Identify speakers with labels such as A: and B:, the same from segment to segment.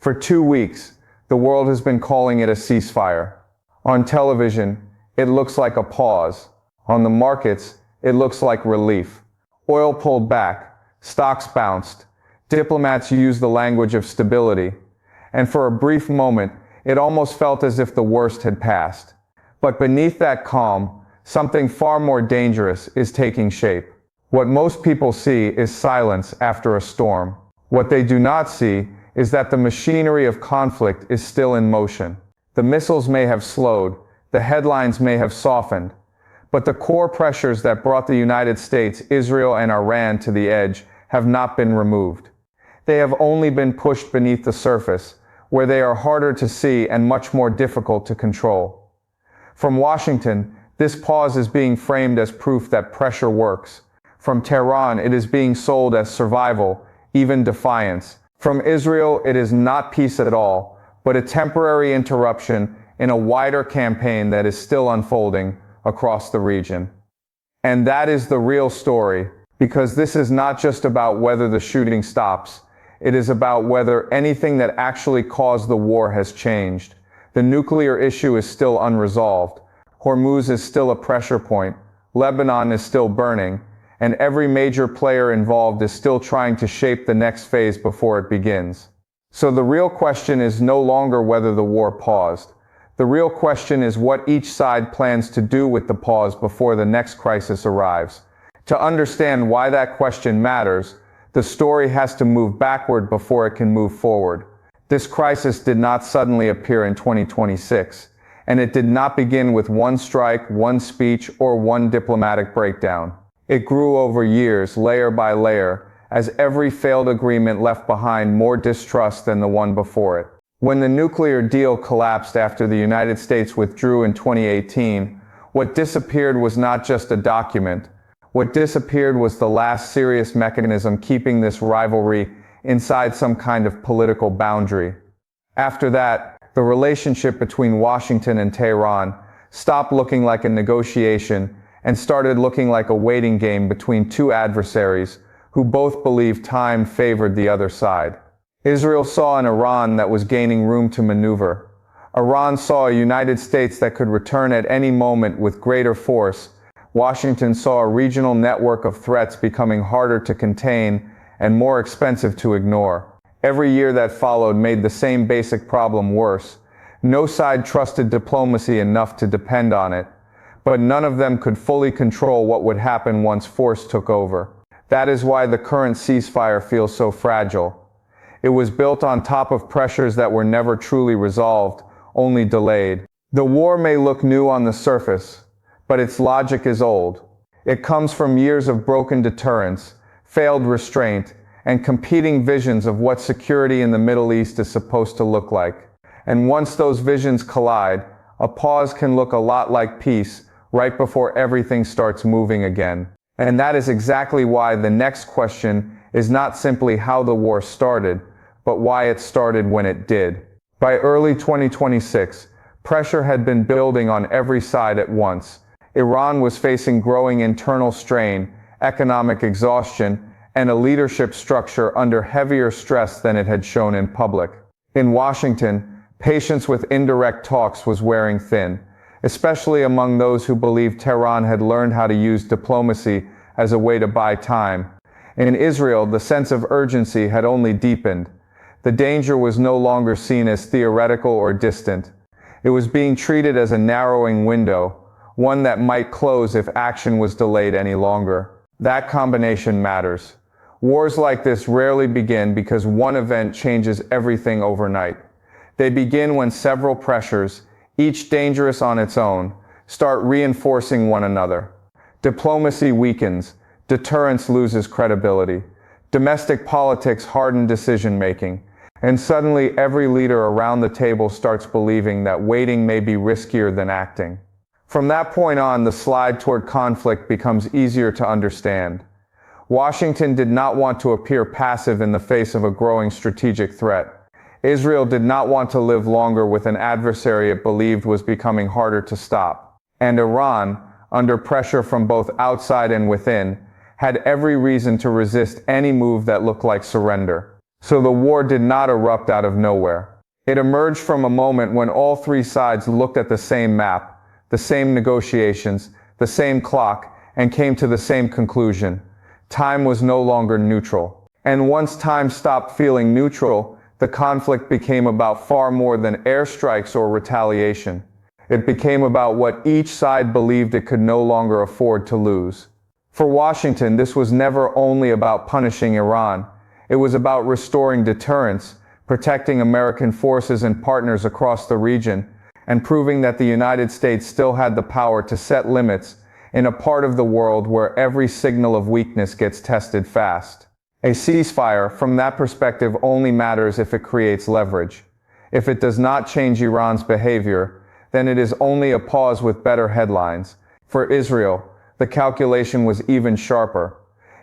A: For 2 weeks, the world has been calling it a ceasefire. On television, it looks like a pause. On the markets, it looks like relief. Oil pulled back, stocks bounced, diplomats used the language of stability, and for a brief moment, it almost felt as if the worst had passed. But beneath that calm, something far more dangerous is taking shape. What most people see is silence after a storm. What they do not see is that the machinery of conflict is still in motion. The missiles may have slowed, the headlines may have softened, but the core pressures that brought the United States, Israel, and Iran to the edge have not been removed. They have only been pushed beneath the surface, where they are harder to see and much more difficult to control. From Washington, this pause is being framed as proof that pressure works. From Tehran, it is being sold as survival, even defiance. From Israel, it is not peace at all, but a temporary interruption in a wider campaign that is still unfolding across the region. And that is the real story, because this is not just about whether the shooting stops. It is about whether anything that actually caused the war has changed. The nuclear issue is still unresolved. Hormuz is still a pressure point. Lebanon is still burning. And every major player involved is still trying to shape the next phase before it begins. So the real question is no longer whether the war paused. The real question is what each side plans to do with the pause before the next crisis arrives. To understand why that question matters, the story has to move backward before it can move forward. This crisis did not suddenly appear in 2026, and it did not begin with one strike, one speech, or one diplomatic breakdown. It grew over years, layer by layer, as every failed agreement left behind more distrust than the one before it. When the nuclear deal collapsed after the United States withdrew in 2018, what disappeared was not just a document. What disappeared was the last serious mechanism keeping this rivalry inside some kind of political boundary. After that, the relationship between Washington and Tehran stopped looking like a negotiation and started looking like a waiting game between two adversaries who both believed time favored the other side. Israel saw an Iran that was gaining room to maneuver. Iran saw a United States that could return at any moment with greater force. Washington saw a regional network of threats becoming harder to contain and more expensive to ignore. Every year that followed made the same basic problem worse. No side trusted diplomacy enough to depend on it, but none of them could fully control what would happen once force took over. That is why the current ceasefire feels so fragile. It was built on top of pressures that were never truly resolved, only delayed. The war may look new on the surface, but its logic is old. It comes from years of broken deterrence, failed restraint, and competing visions of what security in the Middle East is supposed to look like. And once those visions collide, a pause can look a lot like peace right before everything starts moving again. And that is exactly why the next question is not simply how the war started, but why it started when it did. By early 2026, pressure had been building on every side at once. Iran was facing growing internal strain, economic exhaustion, and a leadership structure under heavier stress than it had shown in public. In Washington, patience with indirect talks was wearing thin, especially among those who believed Tehran had learned how to use diplomacy as a way to buy time. In Israel, the sense of urgency had only deepened. The danger was no longer seen as theoretical or distant. It was being treated as a narrowing window, one that might close if action was delayed any longer. That combination matters. Wars like this rarely begin because one event changes everything overnight. They begin when several pressures, each dangerous on its own, start reinforcing one another. Diplomacy weakens, deterrence loses credibility, domestic politics harden decision-making, and suddenly every leader around the table starts believing that waiting may be riskier than acting. From that point on, the slide toward conflict becomes easier to understand. Washington did not want to appear passive in the face of a growing strategic threat. Israel did not want to live longer with an adversary it believed was becoming harder to stop. And Iran, under pressure from both outside and within, had every reason to resist any move that looked like surrender. So the war did not erupt out of nowhere. It emerged from a moment when all three sides looked at the same map, the same negotiations, the same clock, and came to the same conclusion. Time was no longer neutral. And once time stopped feeling neutral, the conflict became about far more than airstrikes or retaliation. It became about what each side believed it could no longer afford to lose. For Washington, this was never only about punishing Iran. It was about restoring deterrence, protecting American forces and partners across the region, and proving that the United States still had the power to set limits in a part of the world where every signal of weakness gets tested fast. A ceasefire, from that perspective, only matters if it creates leverage. If it does not change Iran's behavior, then it is only a pause with better headlines. For Israel, the calculation was even sharper.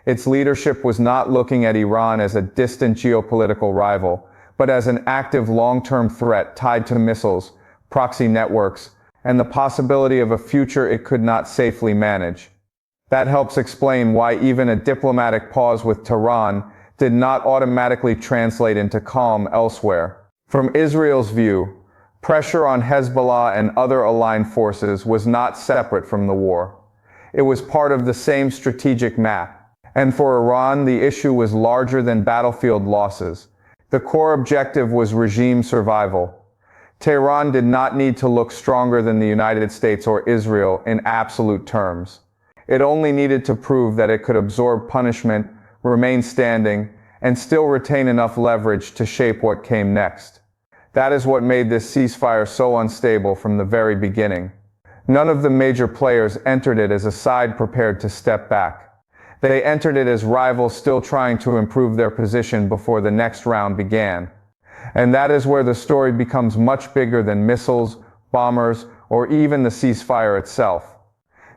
A: Its leadership was not looking at Iran as a distant geopolitical rival, but as an active long-term threat tied to missiles, proxy networks, and the possibility of a future it could not safely manage. That helps explain why even a diplomatic pause with Tehran did not automatically translate into calm elsewhere. From Israel's view, pressure on Hezbollah and other aligned forces was not separate from the war. It was part of the same strategic map. And for Iran, the issue was larger than battlefield losses. The core objective was regime survival. Tehran did not need to look stronger than the United States or Israel in absolute terms. It only needed to prove that it could absorb punishment, remain standing, and still retain enough leverage to shape what came next. That is what made this ceasefire so unstable from the very beginning. None of the major players entered it as a side prepared to step back. They entered it as rivals still trying to improve their position before the next round began. And that is where the story becomes much bigger than missiles, bombers, or even the ceasefire itself.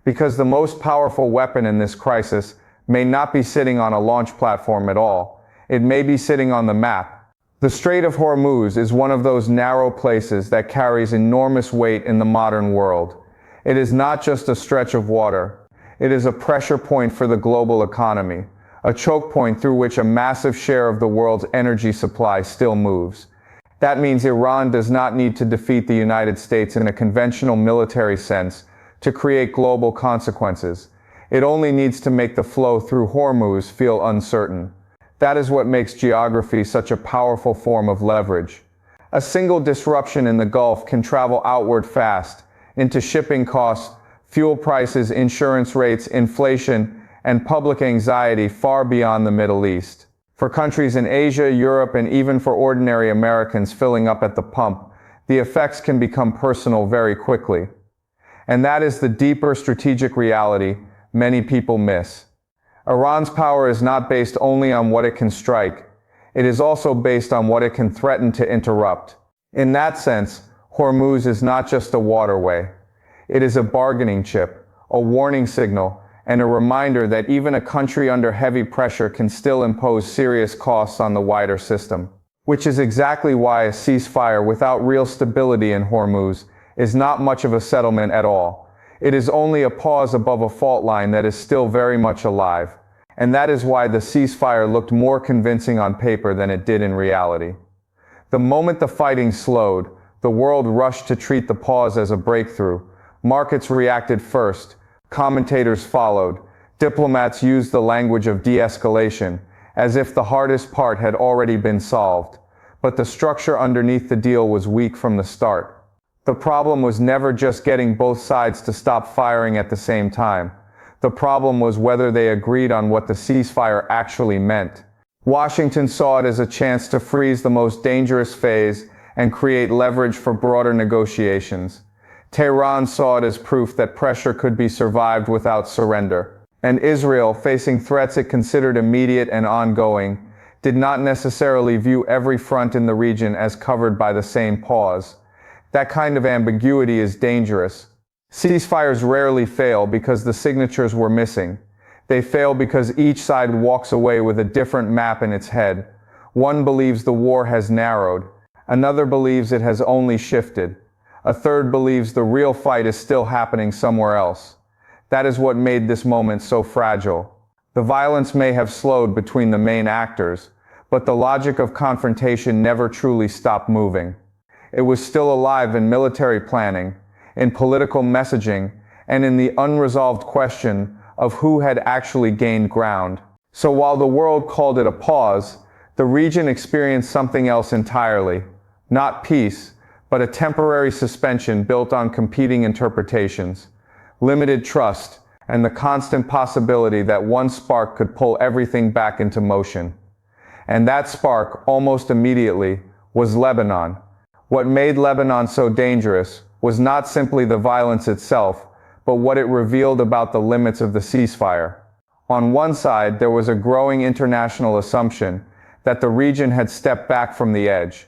A: Because the most powerful weapon in this crisis may not be sitting on a launch platform at all. It may be sitting on the map. The Strait of Hormuz is one of those narrow places that carries enormous weight in the modern world. It is not just a stretch of water. It is a pressure point for the global economy, a choke point through which a massive share of the world's energy supply still moves. That means Iran does not need to defeat the United States in a conventional military sense to create global consequences. It only needs to make the flow through Hormuz feel uncertain. That is what makes geography such a powerful form of leverage. A single disruption in the Gulf can travel outward fast, into shipping costs, fuel prices, insurance rates, inflation, and public anxiety far beyond the Middle East. For countries in Asia, Europe, and even for ordinary Americans filling up at the pump, the effects can become personal very quickly. And that is the deeper strategic reality many people miss. Iran's power is not based only on what it can strike. It is also based on what it can threaten to interrupt. In that sense, Hormuz is not just a waterway. It is a bargaining chip, a warning signal, and a reminder that even a country under heavy pressure can still impose serious costs on the wider system. Which is exactly why a ceasefire without real stability in Hormuz is not much of a settlement at all. It is only a pause above a fault line that is still very much alive. And that is why the ceasefire looked more convincing on paper than it did in reality. The moment the fighting slowed, the world rushed to treat the pause as a breakthrough. Markets reacted first. Commentators followed. Diplomats used the language of de-escalation, as if the hardest part had already been solved. But the structure underneath the deal was weak from the start. The problem was never just getting both sides to stop firing at the same time. The problem was whether they agreed on what the ceasefire actually meant. Washington saw it as a chance to freeze the most dangerous phase and create leverage for broader negotiations. Tehran saw it as proof that pressure could be survived without surrender. And Israel, facing threats it considered immediate and ongoing, did not necessarily view every front in the region as covered by the same pause. That kind of ambiguity is dangerous. Ceasefires rarely fail because the signatures were missing. They fail because each side walks away with a different map in its head. One believes the war has narrowed. Another believes it has only shifted. A third believes the real fight is still happening somewhere else. That is what made this moment so fragile. The violence may have slowed between the main actors, but the logic of confrontation never truly stopped moving. It was still alive in military planning, in political messaging, and in the unresolved question of who had actually gained ground. So while the world called it a pause, the region experienced something else entirely. Not peace, but a temporary suspension built on competing interpretations, limited trust, and the constant possibility that one spark could pull everything back into motion. And that spark, almost immediately, was Lebanon. What made Lebanon so dangerous was not simply the violence itself, but what it revealed about the limits of the ceasefire. On one side, there was a growing international assumption that the region had stepped back from the edge.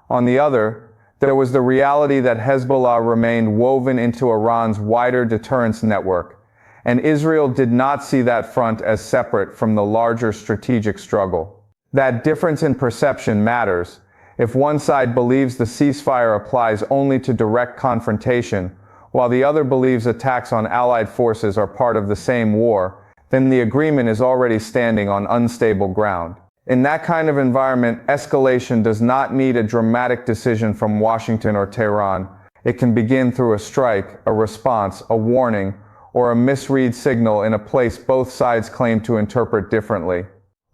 A: On the other, there was the reality that Hezbollah remained woven into Iran's wider deterrence network, and Israel did not see that front as separate from the larger strategic struggle. That difference in perception matters. If one side believes the ceasefire applies only to direct confrontation, while the other believes attacks on allied forces are part of the same war, then the agreement is already standing on unstable ground. In that kind of environment, escalation does not need a dramatic decision from Washington or Tehran. It can begin through a strike, a response, a warning, or a misread signal in a place both sides claim to interpret differently.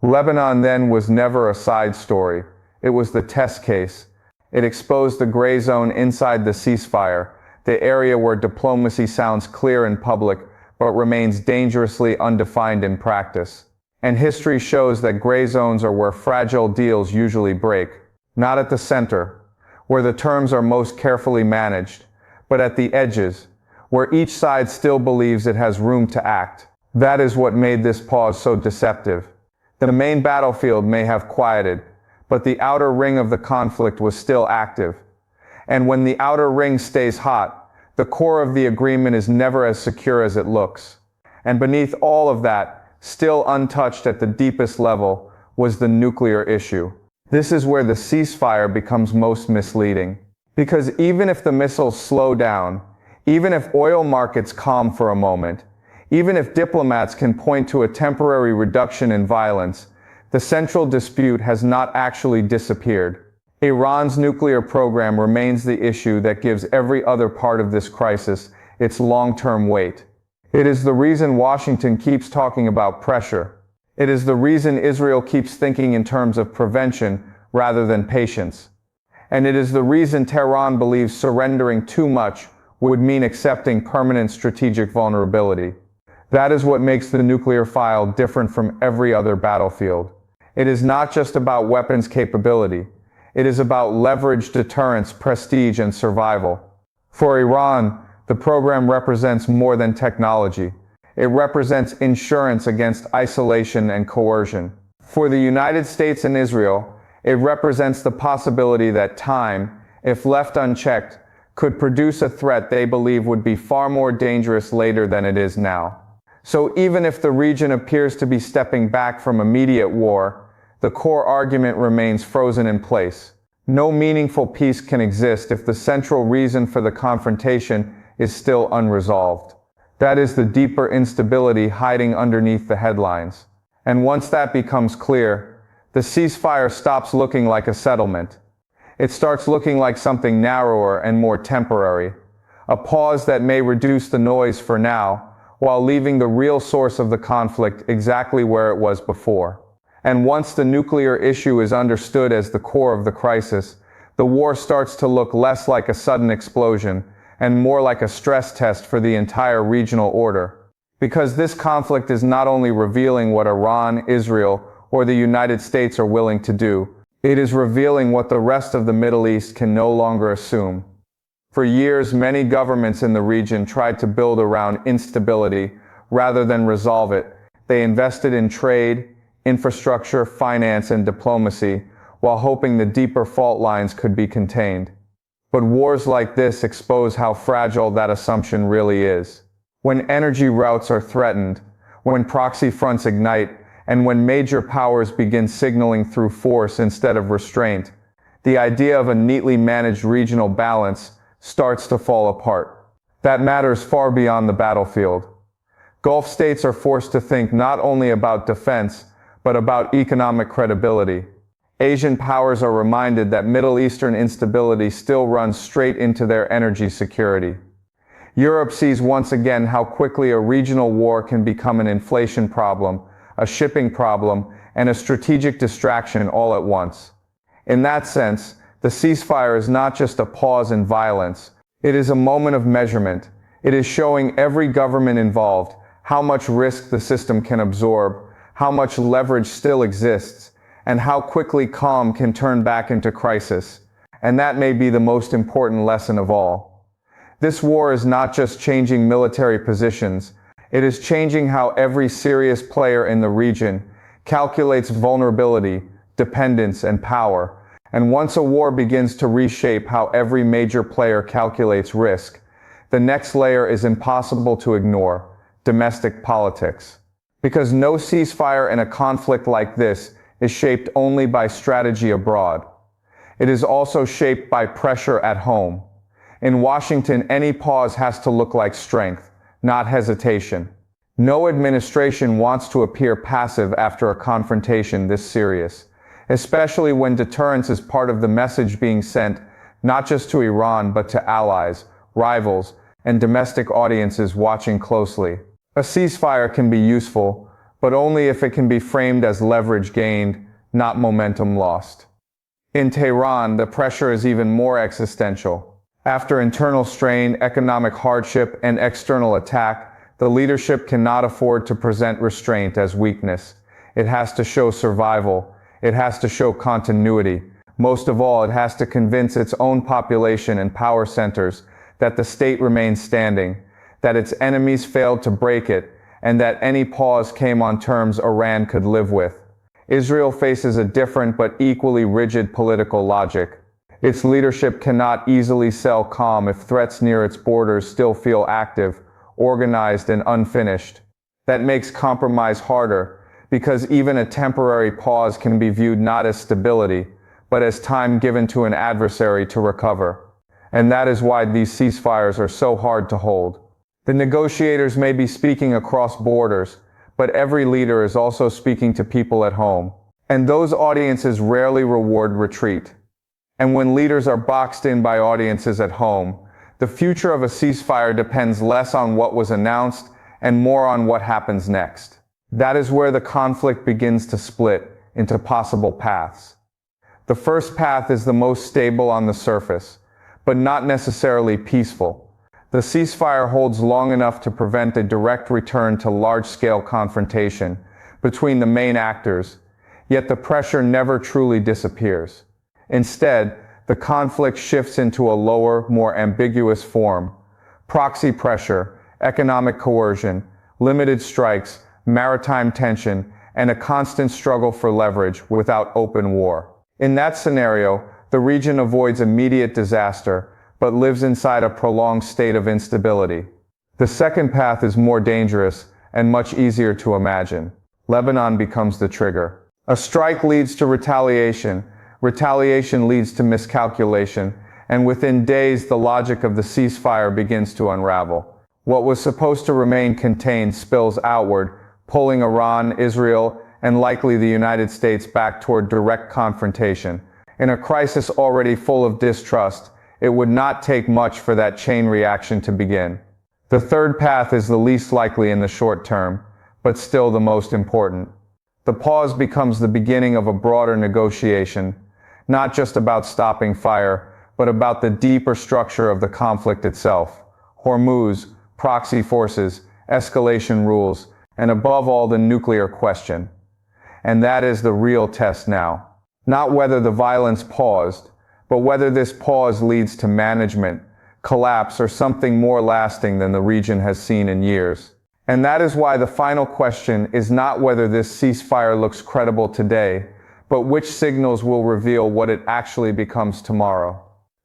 A: Lebanon then was never a side story. It was the test case. It exposed the gray zone inside the ceasefire, the area where diplomacy sounds clear in public but remains dangerously undefined in practice. And history shows that gray zones are where fragile deals usually break, not at the center, where the terms are most carefully managed, but at the edges, where each side still believes it has room to act. That is what made this pause so deceptive. The main battlefield may have quieted, but the outer ring of the conflict was still active. And when the outer ring stays hot, the core of the agreement is never as secure as it looks. And beneath all of that, still untouched at the deepest level, was the nuclear issue. This is where the ceasefire becomes most misleading. Because even if the missiles slow down, even if oil markets calm for a moment, even if diplomats can point to a temporary reduction in violence, the central dispute has not actually disappeared. Iran's nuclear program remains the issue that gives every other part of this crisis its long-term weight. It is the reason Washington keeps talking about pressure. It is the reason Israel keeps thinking in terms of prevention rather than patience. And it is the reason Tehran believes surrendering too much would mean accepting permanent strategic vulnerability. That is what makes the nuclear file different from every other battlefield. It is not just about weapons capability. It is about leverage, deterrence, prestige, and survival. For Iran, the program represents more than technology. It represents insurance against isolation and coercion. For the United States and Israel, it represents the possibility that time, if left unchecked, could produce a threat they believe would be far more dangerous later than it is now. So even if the region appears to be stepping back from immediate war, the core argument remains frozen in place. No meaningful peace can exist if the central reason for the confrontation is still unresolved. That is the deeper instability hiding underneath the headlines. And once that becomes clear, the ceasefire stops looking like a settlement. It starts looking like something narrower and more temporary. A pause that may reduce the noise for now, while leaving the real source of the conflict exactly where it was before. And once the nuclear issue is understood as the core of the crisis, the war starts to look less like a sudden explosion and more like a stress test for the entire regional order. Because this conflict is not only revealing what Iran, Israel, or the United States are willing to do, it is revealing what the rest of the Middle East can no longer assume. For years, many governments in the region tried to build around instability rather than resolve it. They invested in trade, infrastructure, finance, and diplomacy, while hoping the deeper fault lines could be contained. But wars like this expose how fragile that assumption really is. When energy routes are threatened, when proxy fronts ignite, and when major powers begin signaling through force instead of restraint, the idea of a neatly managed regional balance starts to fall apart. That matters far beyond the battlefield. Gulf states are forced to think not only about defense, but about economic credibility. Asian powers are reminded that Middle Eastern instability still runs straight into their energy security. Europe sees once again how quickly a regional war can become an inflation problem, a shipping problem, and a strategic distraction all at once. In that sense, the ceasefire is not just a pause in violence. It is a moment of measurement. It is showing every government involved how much risk the system can absorb, how much leverage still exists, and how quickly calm can turn back into crisis. And that may be the most important lesson of all. This war is not just changing military positions, it is changing how every serious player in the region calculates vulnerability, dependence, and power. And once a war begins to reshape how every major player calculates risk, the next layer is impossible to ignore: domestic politics. Because no ceasefire in a conflict like this is shaped only by strategy abroad. It is also shaped by pressure at home. In Washington, any pause has to look like strength, not hesitation. No administration wants to appear passive after a confrontation this serious, especially when deterrence is part of the message being sent not just to Iran but to allies, rivals, and domestic audiences watching closely. A ceasefire can be useful, but only if it can be framed as leverage gained, not momentum lost. In Tehran, the pressure is even more existential. After internal strain, economic hardship, and external attack, the leadership cannot afford to present restraint as weakness. It has to show survival. It has to show continuity. Most of all, it has to convince its own population and power centers that the state remains standing, that its enemies failed to break it, and that any pause came on terms Iran could live with. Israel faces a different but equally rigid political logic. Its leadership cannot easily sell calm if threats near its borders still feel active, organized, and unfinished. That makes compromise harder, because even a temporary pause can be viewed not as stability, but as time given to an adversary to recover. And that is why these ceasefires are so hard to hold. The negotiators may be speaking across borders, but every leader is also speaking to people at home. And those audiences rarely reward retreat. And when leaders are boxed in by audiences at home, the future of a ceasefire depends less on what was announced and more on what happens next. That is where the conflict begins to split into possible paths. The first path is the most stable on the surface, but not necessarily peaceful. The ceasefire holds long enough to prevent a direct return to large-scale confrontation between the main actors, yet the pressure never truly disappears. Instead, the conflict shifts into a lower, more ambiguous form: proxy pressure, economic coercion, limited strikes, maritime tension, and a constant struggle for leverage without open war. In that scenario, the region avoids immediate disaster, but lives inside a prolonged state of instability. The second path is more dangerous and much easier to imagine. Lebanon becomes the trigger. A strike leads to retaliation. Retaliation leads to miscalculation, and within days the logic of the ceasefire begins to unravel. What was supposed to remain contained spills outward, pulling Iran, Israel, and likely the United States back toward direct confrontation. In a crisis already full of distrust, it would not take much for that chain reaction to begin. The third path is the least likely in the short term, but still the most important. The pause becomes the beginning of a broader negotiation, not just about stopping fire, but about the deeper structure of the conflict itself: Hormuz, proxy forces, escalation rules, and above all, the nuclear question. And that is the real test now. Not whether the violence paused, but whether this pause leads to management, collapse, or something more lasting than the region has seen in years. And that is why the final question is not whether this ceasefire looks credible today, but which signals will reveal what it actually becomes tomorrow.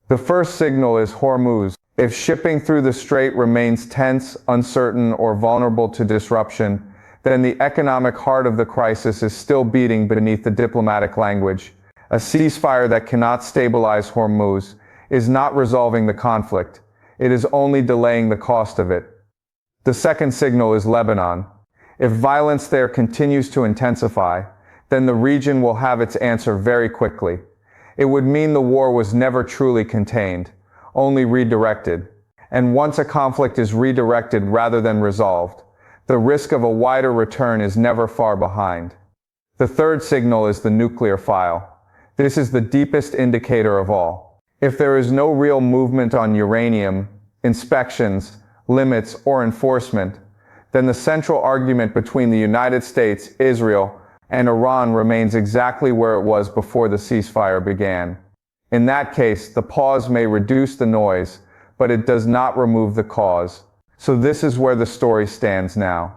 A: The first signal is Hormuz. If shipping through the strait remains tense, uncertain, or vulnerable to disruption, then the economic heart of the crisis is still beating beneath the diplomatic language. A ceasefire that cannot stabilize Hormuz is not resolving the conflict. It is only delaying the cost of it. The second signal is Lebanon. If violence there continues to intensify, then the region will have its answer very quickly. It would mean the war was never truly contained, only redirected. And once a conflict is redirected rather than resolved, the risk of a wider return is never far behind. The third signal is the nuclear file. This is the deepest indicator of all. If there is no real movement on uranium, inspections, limits, or enforcement, then the central argument between the United States, Israel, and Iran remains exactly where it was before the ceasefire began. In that case, the pause may reduce the noise, but it does not remove the cause. So this is where the story stands now.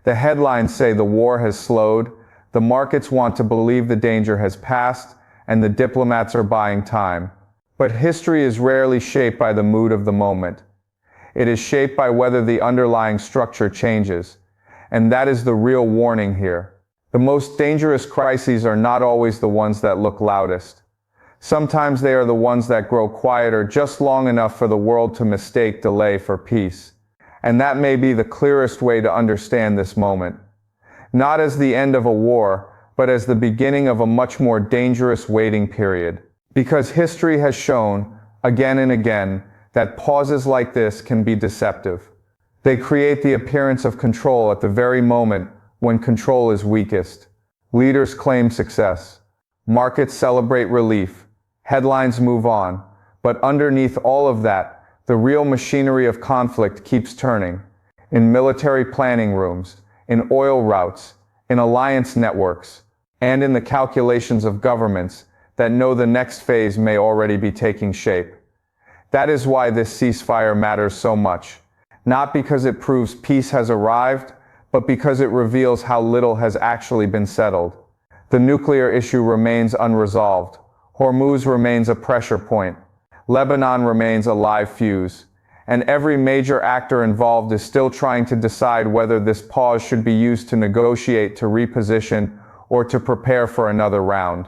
A: The headlines say the war has slowed, the markets want to believe the danger has passed, and the diplomats are buying time. But history is rarely shaped by the mood of the moment. It is shaped by whether the underlying structure changes. And that is the real warning here. The most dangerous crises are not always the ones that look loudest. Sometimes they are the ones that grow quieter just long enough for the world to mistake delay for peace. And that may be the clearest way to understand this moment. Not as the end of a war, but as the beginning of a much more dangerous waiting period. Because history has shown, again and again, that pauses like this can be deceptive. They create the appearance of control at the very moment when control is weakest. Leaders claim success. Markets celebrate relief. Headlines move on. But underneath all of that, the real machinery of conflict keeps turning. In military planning rooms, in oil routes, in alliance networks, and in the calculations of governments that know the next phase may already be taking shape. That is why this ceasefire matters so much. Not because it proves peace has arrived, but because it reveals how little has actually been settled. The nuclear issue remains unresolved. Hormuz remains a pressure point. Lebanon remains a live fuse. And every major actor involved is still trying to decide whether this pause should be used to negotiate, to reposition, or to prepare for another round.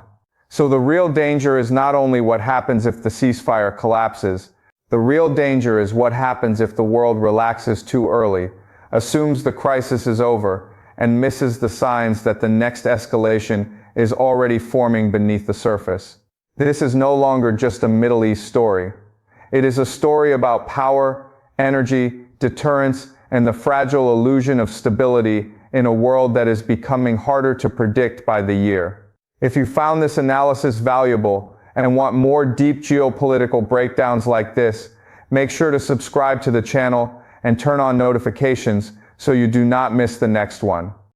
A: So the real danger is not only what happens if the ceasefire collapses. The real danger is what happens if the world relaxes too early, assumes the crisis is over, and misses the signs that the next escalation is already forming beneath the surface. This is no longer just a Middle East story. It is a story about power, energy, deterrence, and the fragile illusion of stability in a world that is becoming harder to predict by the year. If you found this analysis valuable and want more deep geopolitical breakdowns like this, make sure to subscribe to the channel and turn on notifications so you do not miss the next one.